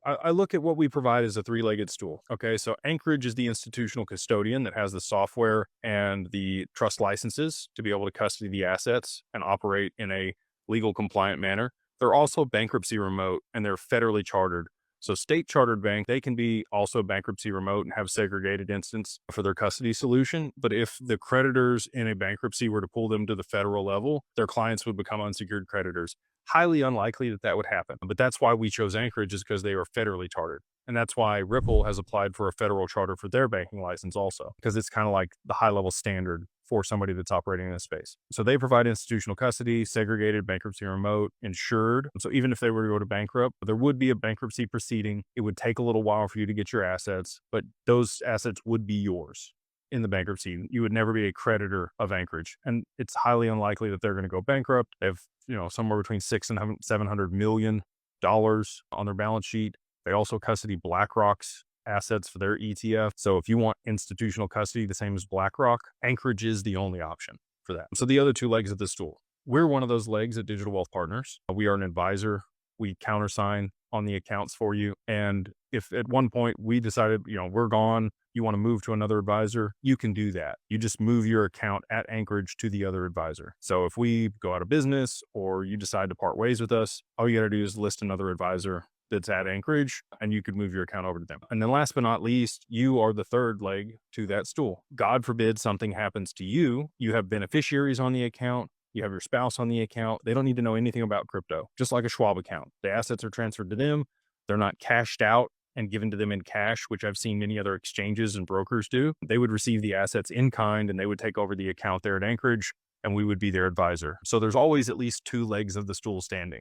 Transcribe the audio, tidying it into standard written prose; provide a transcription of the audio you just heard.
I look at what we provide as a three-legged stool. Okay. So Anchorage is the institutional custodian that has the software and the trust licenses to be able to custody the assets and operate in a legal compliant manner. They're also bankruptcy remote and they're federally chartered. So state chartered bank, they can be also bankruptcy remote and have segregated instance for their custody solution. But if the creditors in a bankruptcy were to pull them to the federal level, their clients would become unsecured creditors. Highly unlikely that that would happen. But that's why we chose Anchorage is because they are federally chartered. And that's why Ripple has applied for a federal charter for their banking license also, because it's kind of like the high level standard for somebody that's operating in this space. So they provide institutional custody, segregated, bankruptcy remote, insured. So even if they were to go to bankrupt, there would be a bankruptcy proceeding. It would take a little while for you to get your assets, but those assets would be yours in the bankruptcy. You would never be a creditor of Anchorage. And it's highly unlikely that they're going to go bankrupt. They have, somewhere between $600 and $700 million on their balance sheet. They also custody BlackRock's assets for their ETF. So if you want institutional custody, the same as BlackRock, Anchorage is the only option for that. So the other two legs of the stool, we're one of those legs at Digital Wealth Partners. We are an advisor. We countersign on the accounts for you. And if at one point we decided, we're gone, you want to move to another advisor, you can do that. You just move your account at Anchorage to the other advisor. So if we go out of business or you decide to part ways with us, all you got to do is list another advisor that's at Anchorage and you could move your account over to them. And then last but not least, you are the third leg to that stool. God forbid something happens to you. You have beneficiaries on the account. You have your spouse on the account. They don't need to know anything about crypto, just like a Schwab account. The assets are transferred to them. They're not cashed out and given to them in cash, which I've seen many other exchanges and brokers do. They would receive the assets in kind and they would take over the account there at Anchorage and we would be their advisor. So there's always at least two legs of the stool standing.